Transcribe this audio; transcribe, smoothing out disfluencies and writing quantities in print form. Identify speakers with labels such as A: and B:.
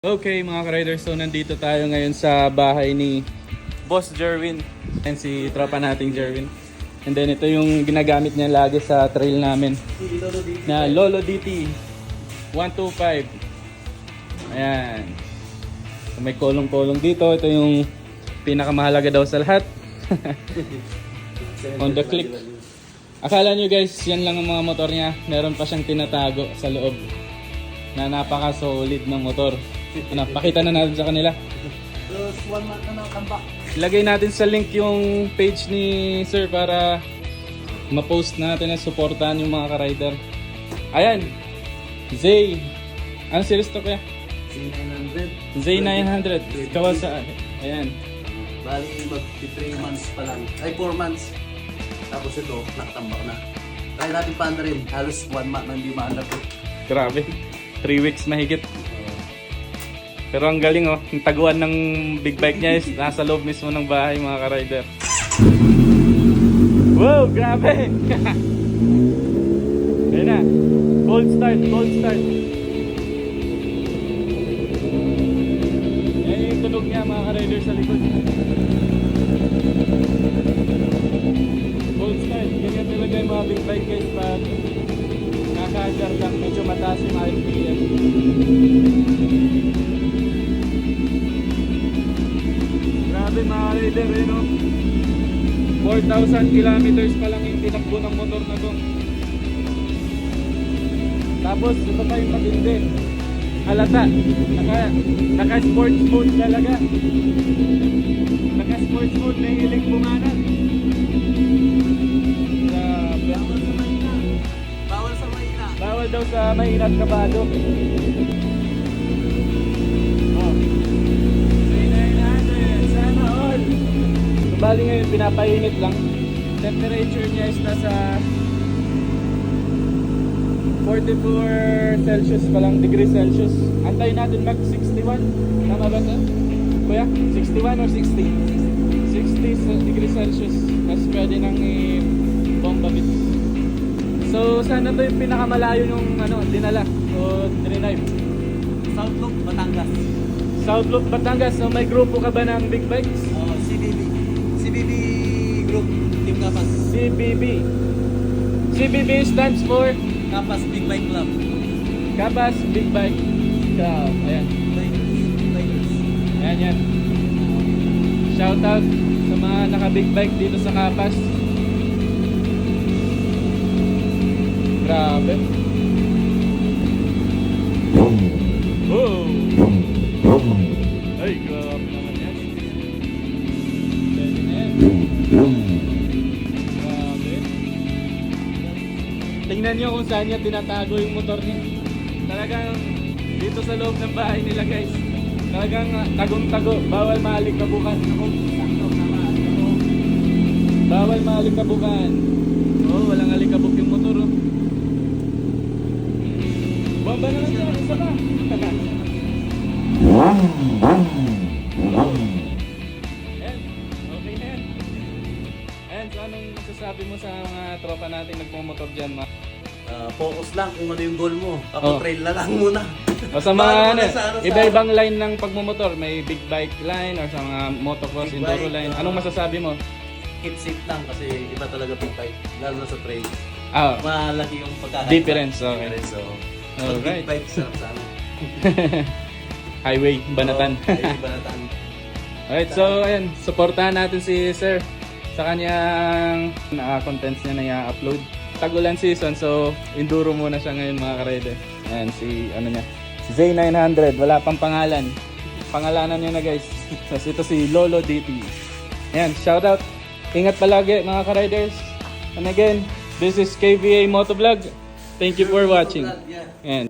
A: Okay mga ka-riders, so nandito tayo ngayon sa bahay ni Boss Jerwin and si tropa nating Jerwin. And then ito yung ginagamit niya lagi sa trail namin na Lolo DT 125. Ayan. So, may kolong-kolong dito. Ito yung pinakamahalaga daw sa lahat. On the click. Akala nyo guys, yan lang ang mga motor niya. Meron pa siyang tinatago sa loob na napaka-solid ng motor. Ano, pakita na natin sa kanila.
B: Plus 1 month na nakakambak.
A: Ilagay natin sa link yung page ni Sir para ma-post natin at supportahan yung mga ka-rider. Ayan. Zay. Ano series to kaya?
B: Z900.
A: Z900. Kawasaki. Ayan.
B: Bali mag 3 months pa lang. Ay 4 months. Tapos ito, nakatambak na. Try natin paanda rin. Halos 1 month na hindi maanap.
A: Grabe. 3 weeks mahigit. Pero ang galing oh, yung taguan ng big bike niya is nasa loob mismo ng bahay mga ka-rider. Wow, grabe! Ayun na, cold start, cold start. Yan yung tunog niya mga ka-rider sa likod. Cold start, ganyan talaga yung mga big bike guys pag naka-jar lang, medyo mataas yung RPM. Grabe mga rider eh no, 4,000 kilometers pa lang yung tinakbo ng motor na to. Tapos ito pa yung matindi, halata, naka sports mode talaga. Naka sports mode na yung hiling bumanan. Grabe.
B: Bawal sa mahina. Bawal sa mahina.
A: Bawal daw sa mainat kabado. Bali ngayon pinapainit lang. Temperature niya is nasa 44 Celsius pa lang, degree Celsius. Antayin natin mag 61. Tama ba ito? Kuya? 61 or 60? 60 degree Celsius. Tapos pwede nang i-bomba bit. So sana to yung pinakamalayo yung dinala o drive?
B: South Loop, Batangas.
A: South Loop, Batangas. So may grupo ka ba ng big bikes?
B: CBB. CBB Group, Team Kapas.
A: CBB. CBB stands for
B: Kapas Big Bike Club.
A: Kapas Big Bike Club. Ayan.
B: Bikers.
A: Ayan yan. Shout out sa mga naka-big bike dito sa Kapas. Grabe. Oh. Ay, grabe naman yan. Pwede na yan. Grabe. Tingnan nyo kung saan niya tinatago yung motor niya. Talagang dito sa loob ng bahay nila guys. Talagang tagong-tago. Bawal maalikabungan. Bawal maalikabungan. Oh, walang alikabok yung motor oh. Bomba naman siya. Isa pa. Ayan. Okay na yan. Ayan, so anong masasabi mo sa mga tropa natin nagmumotor dyan ma?
B: Focus lang kung ano yung goal mo. Ako trail na lang muna.
A: O sa mga
B: Bago
A: ano,
B: na sa
A: iba-ibang line ng pagmumotor, may big bike line or sa mga motocross,
B: Big
A: enduro
B: bike,
A: line. Anong masasabi mo?
B: Keep safe lang kasi iba talaga big bike. Lalo na sa trail.
A: Ah,
B: Malaki yung pagkakaiba.
A: Difference, okay.
B: Difference, so,
A: Alright.
B: big bike sarap sa amin.
A: highway, Banatan.
B: Highway, Banatan.
A: Alright, so ayan, supportahan natin si Sir sa kanyang contents niya na i-upload. Tagulan season, so enduro muna siya ngayon mga ka-rider. Ayan, si niya, si Z900, wala pang pangalan. Pangalanan niya na guys. Tapos ito si Lolo DT. Ayan, shout out. Ingat palagi mga ka-riders. And again, this is KVA Motovlog. Thank you for watching.
B: Yeah.
A: Ayan.